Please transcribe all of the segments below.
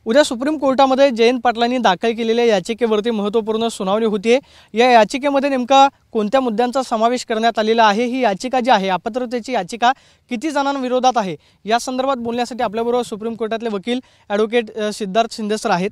उद्या सुप्रीम कोर्टामध्ये जयंत पाटलांनी दाखल केलेल्या याचिकेवरती महत्त्वपूर्ण सुनावणी होतीये। या याचिकेमध्ये नेमका कोणत्या मुद्द्यांचा समावेश करण्यात आलेला आहे, ही याचिका जी आहे अपात्रतेची याचिका किती जणांविरोधात आहे या संदर्भात बोलण्यासाठी आपल्याबरोबर सुप्रीम कोर्टातले वकील ॲडव्होकेट सिद्धार्थ शिंदे सर आहेत।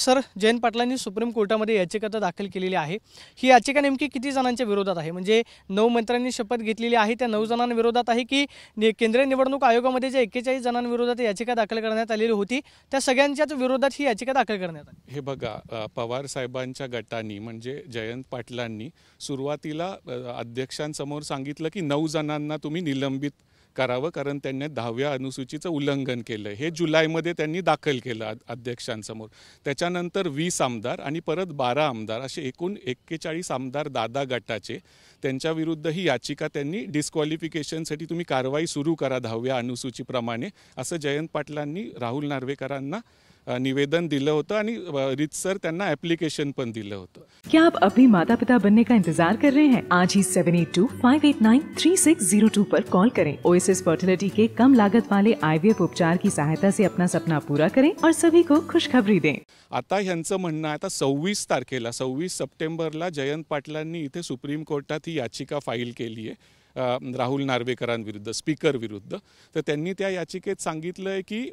सर, जयंत पाटलांनी सुप्रीम कोर्टामध्ये याचिका दाखल केलेली आहे, ही याचिका नेमकी किती जणांच्या विरोधात आहे? म्हणजे 9 मंत्र्यांनी शपथ घेतलेली आहे, त्या 9 जणांविरोधात आहे की केंद्रीय निवडणूक आयोगामध्ये जे 41 जणांविरोधात याचिका दाखल करण्यात आलेली होती त्या सगळ्यांच्याच विरोधात ही याचिका दाखल करण्यात आली? हे बघा, पवार साहेबांच्या गटांनी म्हणजे जयंत पाटलांनी सुरुवातीला अध्यक्षांसमोर सांगितलं की 9 जणांना तुम्ही निलंबित करावं, कारण त्यांनी 10व्या अनुसूचीचं उल्लंघन केलं। हे जुलैमध्ये त्यांनी दाखल केलं अध्यक्षांसमोर। त्याच्यानंतर 20 आमदार आणि परत 12 आमदार असे एकूण 41 आमदार दादा गटाचे त्यांच्याविरुद्ध ही याचिका त्यांनी डिस्क्वालिफिकेशनसाठी तुम्ही कारवाई सुरू करा 10व्या अनुसूचीप्रमाणे असं जयंत पाटलांनी राहुल नार्वेकरांना निवेदन दिलं होतं आणि रितसर त्यांना ॲप्लिकेशन पण दिलं होतं। क्या आप अपनी माता पिता बनने का इंतजार कर रहे हैं? आज ही 7825893602 पर कॉल करें। ओएसिस फर्टिलिटी के कम लागत वाले IVF उपचार की सहायता से अपना सपना पूरा करें और सभी को खुशखबरी दें। आता ह्यांचं म्हणणं आता 26 तारखेला 26 सप्टेंबरला जयंत पाटलांनी इथे सुप्रीम कोर्टात ही याचिका फाईल केली आहे राहुल नार्वेकरांविरुद्ध, स्पीकर विरुद्ध। तर त्यांनी त्या याचिकेत सांगितलं आहे की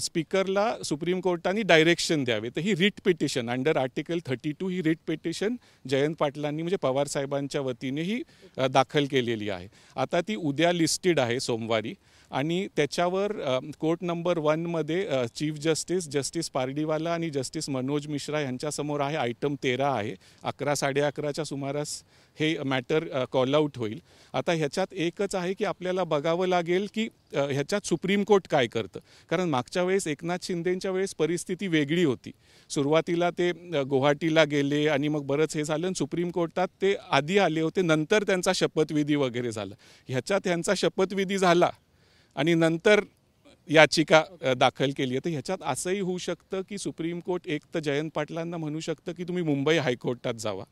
स्पीकरला सुप्रीम कोर्टाने डायरेक्शन द्यावे। तर ही रिट पिटिशन अंडर आर्टिकल 32 ही रिट पिटिशन जयंत पाटलांनी म्हणजे पवार साहेबांच्या वतीने ही दाखल केलेली आहे। आता ती उद्या लिस्टेड आहे सोमवारी आणि त्याच्यावर कोर्ट नंबर 1 मध्ये चीफ जस्टिस पारडीवाला आणि जस्टिस मनोज मिश्रा यांच्यासमोर आहे। आयटम 13 आहे। 11-11:30च्या सुमारास हे मॅटर कॉल आउट होईल। आता ह्याच्यात एकच आहे की आपल्याला बघावं लागेल की ह्याच्यात सुप्रीम कोर्ट काय करतं, कारण मागच्या वेळेस एकनाथ शिंदेंच्या वेळेस परिस्थिती वेगळी होती। सुरुवातीला ते गुवाहाटीला गेले आणि मग बरंच हे झालं, सुप्रीम कोर्टात ते आधी आले होते, नंतर त्यांचा शपथविधी वगैरे झाला। ह्याच्यात त्यांचा शपथविधी झाला आणि नंतर याचिका दाखल केली आहे। तर ह्याच्यात असंही होऊ शकतं की सुप्रीम कोर्ट एक तर जयंत पाटलांना म्हणू शकतं की तुम्ही मुंबई हायकोर्टात जावा,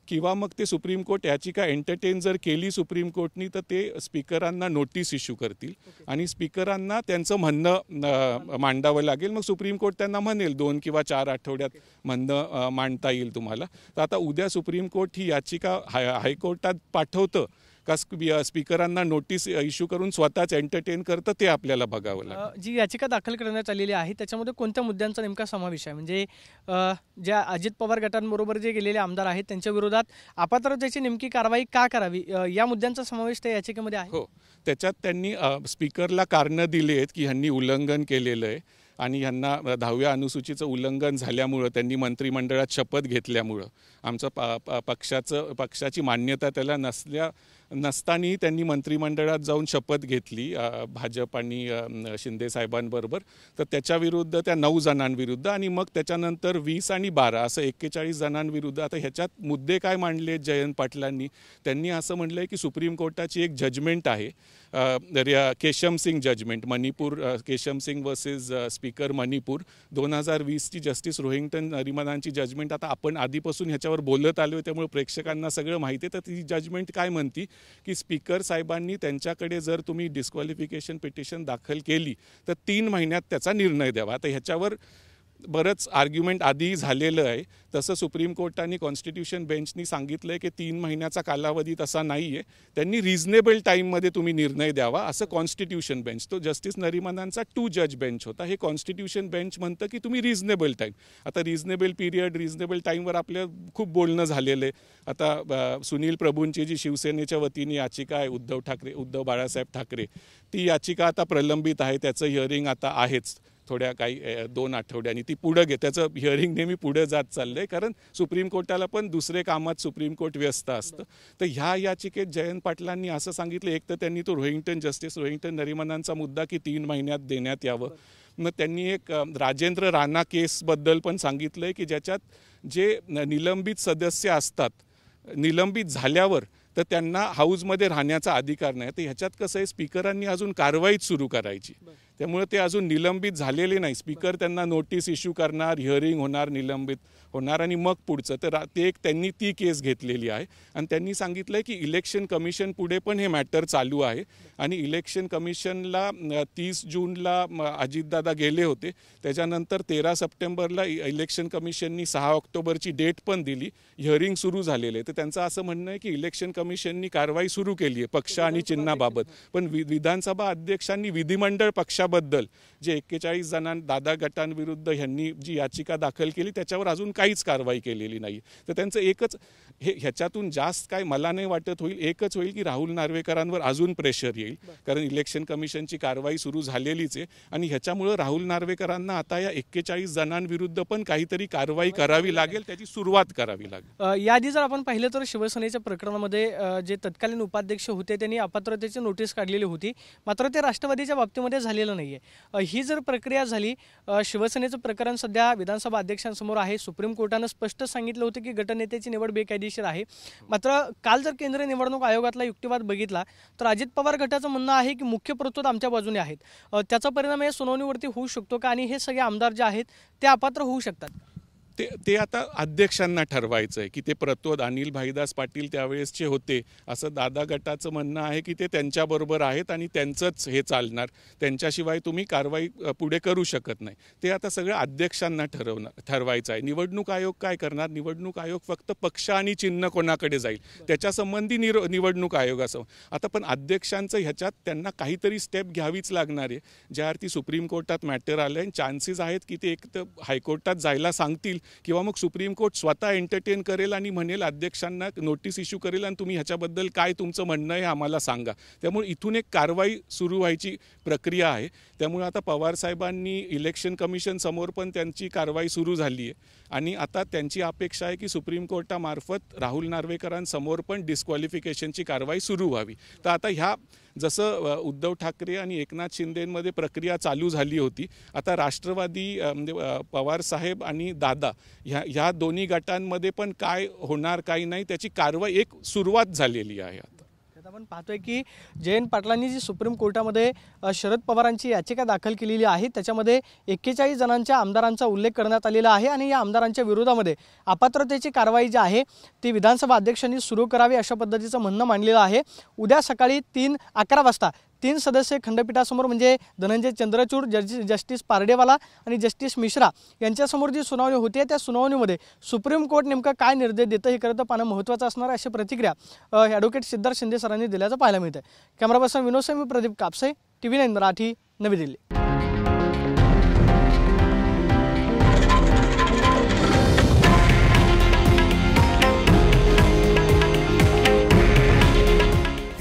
किंवा मग ते सुप्रीम कोर्ट याचिका एंटरटेन जर केली सुप्रीम कोर्टनी तर ते स्पीकरांना नोटीस इश्यू करतील आणि स्पीकरांना त्यांचं म्हणणं मांडावं लागेल। मग सुप्रीम कोर्ट त्यांना म्हणेल 2 किंवा 4 आठवड्यात म्हणणं मांडता येईल तुम्हाला। तर आता उद्या सुप्रीम कोर्ट ही याचिका हायकोर्टात पाठवतं का स्पीकरांना नोटीस इश्यू करून स्वतःच एंटरटेन करतं ते आपल्याला बघावं लागेल। जी याचिका दाखल करण्यात आलेली आहे त्याच्यामध्ये कोणत्या मुद्द्यांचा नेमका समावेश आहे? म्हणजे ज्या अजित पवार गटांबरोबर जे गेलेले आमदार आहेत त्यांच्या विरोधात अपात्रतेची नेमकी कारवाई का करावी या मुद्द्यांचा समावेश त्या याचिकेमध्ये आहे? हो, त्याच्यात त्यांनी स्पीकरला कारणं दिली आहेत की ह्यांनी उल्लंघन केलेलं आहे आणि ह्यांना 10व्या अनुसूचीचं उल्लंघन झाल्यामुळं त्यांनी मंत्रिमंडळात शपथ घेतल्यामुळं आमचं पक्षाची मान्यता त्याला नसतानाही त्यांनी मंत्रिमंडळात जाऊन शपथ घेतली भाजप आणि शिंदे साहेबांबरोबर। तर त्याच्याविरुद्ध त्या 9 जणांविरुद्ध आणि मग त्याच्यानंतर 20 आणि 12 असं 41 जणांविरुद्ध। आता ह्याच्यात मुद्दे काय मांडले जयंत पाटलांनी? त्यांनी असं म्हटलं आहे की सुप्रीम कोर्टाची एक जजमेंट आहे, Keisham Singh judgment, Manipur Keisham Singh versus speaker Manipur 2020ची जस्टिस रोहिंग्टन नरिमनांची जजमेंट। आता आपण आधीपासून ह्याच्यावर बोलत आलो त्यामुळे प्रेक्षकांना सगळं माहिती आहे। तर ती जजमेंट काय म्हणती की स्पीकर साहेबांनी त्यांच्याकडे जर तुम्ही डिस्क्वालिफिकेशन पिटिशन दाखल केली तर 3 महिन्यात त्याचा निर्णय द्यावा। आता ह्याच्यावर बरंच आर्ग्युमेंट आधी झालेलं आहे। तसं सुप्रीम कोर्टाने कॉन्स्टिट्यूशन बेंचनी सांगितलं आहे की 3 महिन्याचा कालावधी तसा नाही आहे, त्यांनी रिझनेबल टाईममध्ये तुम्ही निर्णय द्यावा असं कॉन्स्टिट्यूशन बेंच, तो जस्टिस नरिमनांचा 2 जज बेंच होता। हे कॉन्स्टिट्यूशन बेंच म्हणतं की तुम्ही रिझनेबल टाईम, आता रिझनेबल पीरियड रिझनेबल टाईमवर आपलं खूप बोलणं झालेलं आहे। आता सुनील प्रभूंची जी शिवसेनेच्या वतीने याचिका आहे उद्धव बाळासाहेब ठाकरे, ती याचिका आता प्रलंबित आहे, त्याचं हिअरिंग आता आहेच थोड्या काही 2 आठवड्यांनी ती पुढं त्याचं हिअरिंग नेहमी पुढे जात चाललं आहे, कारण सुप्रीम कोर्टाला पण दुसरे कामात सुप्रीम कोर्ट व्यस्त असतं। तर ह्या याचिकेत जयंत पाटलांनी असं सांगितलं, एक तर त्यांनी तो जस्टिस रोहिंग्टन नरिमनांचा मुद्दा की 3 महिन्यात देण्यात यावं। मग त्यांनी एक राजेंद्र राणा केसबद्दल पण सांगितलं आहे की ज्याच्यात जे निलंबित सदस्य असतात, निलंबित झाल्यावर तर त्यांना हाऊसमध्ये राहण्याचा अधिकार नाही। तर ह्याच्यात कसं आहे, स्पीकरांनी अजून कारवाईच सुरू करायची, त्यामुळे ते अजून निलंबित झालेले नाही. स्पीकर त्यांना नोटीस इश्यू करणार, हिअरिंग होणार, निलंबित होणार आणि मग पुढचं. तर त्यांनी ती केस घेतलेली आहे आणि त्यांनी सांगितलं आहे की इलेक्शन कमिशन पुढे पण हे मॅटर चालू आहे आणि इलेक्शन कमिशनला 30 जूनला अजितदादा गेले होते. त्याच्यानंतर 13 सप्टेंबरला इलेक्शन कमिशननी 6 ऑक्टोबरची डेट पण दिली. हिअरिंग सुरू झालेले आहे. तर त्यांचं असं म्हणणं आहे की इलेक्शन कमिशननी कारवाई सुरू केली आहे पक्ष आणि चिन्हाबाबत. पण विधानसभा अध्यक्षांनी विधिमंडळ पक्षाबद्दल जे 41 जणांना दादा गटांविरुद्ध ह्यांनी जी याचिका दाखल केली त्याच्यावर अजून काहीच कारवाई केलेली नाही. तर त्यांचं एकच ह्याच्यातून जास्त काय मला नाही वाटत होईल. एकच होईल की राहुल नार्वेकरांवर अजून प्रेशर येईल, कारण इलेक्शन कमिशनची कारवाई सुरू झालेलीच आहे आणि ह्याच्यामुळं राहुल नार्वेकरांना आता या 41 जणांविरुद्ध पण काहीतरी कारवाई करावी लागेल, त्याची सुरुवात करावी लागेल. याआधी जर आपण पाहिलं तर शिवसेनेच्या प्रकरणामध्ये जे तत्कालीन उपाध्यक्ष होते त्यांनी अपात्रतेची नोटीस काढलेली होती, मात्र ते राष्ट्रवादीच्या बाबतीमध्ये झालेलं नाहीये. ही जर प्रक्रिया झाली, शिवसेनेचं प्रकरण सध्या विधानसभा अध्यक्षांसमोर आहे. सुप्रीम कोर्टानं स्पष्ट सांगितलं होतं की गटनेत्याची निवड बेकायदेशीर आहे. मात्र काल जर केंद्रीय निवडणूक आयोगातला युक्तिवाद बघितला तर अजित पवार गटाचं म्हणणं आहे की मुख्य प्रतोद आमच्या बाजूने आहेत. त्याचा परिणाम या सुनावणीवरती होऊ शकतो का आणि हे सगळे आमदार जे आहेत ते अपात्र होऊ शकतात? ते आता अध्यक्षांना ठरवायचं आहे की ते प्रतोद अनिल भाईदास पाटील त्यावेळेसचे होते असं दादा गटाचं म्हणणं आहे की ते त्यांच्याबरोबर आहेत आणि त्यांचंच हे चालणार, त्यांच्याशिवाय तुम्ही कारवाई पुढे करू शकत नाही. ते आता सगळं अध्यक्षांना ठरवायचं आहे. निवडणूक आयोग काय करणार? निवडणूक आयोग फक्त पक्ष आणि चिन्ह कोणाकडे जाईल त्याच्यासंबंधी निवडणूक आयोग असं. आता पण अध्यक्षांचं ह्याच्यात त्यांना काहीतरी स्टेप घ्यावीच लागणार आहे. ज्या अर्थी सुप्रीम कोर्टात मॅटर आलं आहे, चान्सेस आहेत की ते एक तर हायकोर्टात जायला सांगतील किंवा मग सुप्रीम कोर्ट स्वतः एंटरटेन करेल आणि म्हणेल अध्यक्षांना नोटीस इश्यू करेल आणि तुम्ही ह्याच्याबद्दल काय तुमचं म्हणणं आहे आम्हाला सांगा. त्यामुळे इथून एक कारवाई सुरू व्हायची प्रक्रिया आहे. त्यामुळे आता पवार साहेबांनी इलेक्शन कमिशन समोर पण त्यांची कारवाई सुरू झाली आहे आणि आता त्यांची अपेक्षा आहे की सुप्रीम कोर्टामार्फत राहुल नार्वेकरांसमोर पण डिस्क्वालिफिकेशनची कारवाई सुरू व्हावी. तर आता ह्या जसं उद्धव ठाकरे आणि एकनाथ शिंदेंमध्ये प्रक्रिया चालू झाली होती, आता राष्ट्रवादी म्हणजे पवार साहेब आणि दादा ह्या दोन्ही गटांमध्ये पण काय होणार काय नाही त्याची कारवाई एक सुरुवात झालेली आहे. आपण पाहतोय की जयंत पाटलांनी जी सुप्रीम कोर्टामध्ये शरद पवारांची याचिका दाखल केलेली आहे त्याच्यामध्ये 41 जणांच्या आमदारांचा उल्लेख करण्यात आलेला आहे आणि या आमदारांच्या विरोधामध्ये अपात्रतेची कारवाई जी आहे ती विधानसभा अध्यक्षांनी सुरू करावी अशा पद्धतीचं म्हणणं मांडलेलं आहे. उद्या सकाळी 11 वाजता 3 सदस्यीय खंडपीठासमोर म्हणजे धनंजय चंद्रचूड, जस्टिस पारडेवाला आणि जस्टिस मिश्रा यांच्यासमोर जी सुनावणी होती त्या सुनावणीमध्ये सुप्रीम कोर्ट नेमकं काय निर्देश देतं हे खरं पाहणं महत्त्वाचं असणार अशी प्रतिक्रिया ॲडव्होकेट सिद्धार्थ शिंदे सरांनी दिल्याचं पाहायला मिळतं. कॅमेरा पर्सन विनोद सेमी, प्रदीप कापसे, TV9 मराठी, नवी दिल्ली.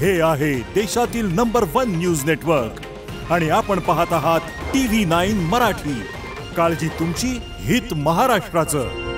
हे आहे देशातील नंबर 1 न्यूज नेटवर्क आणि आपण पाहत आहात TV9 मराठी. काळजी तुमची, हित महाराष्ट्राचं.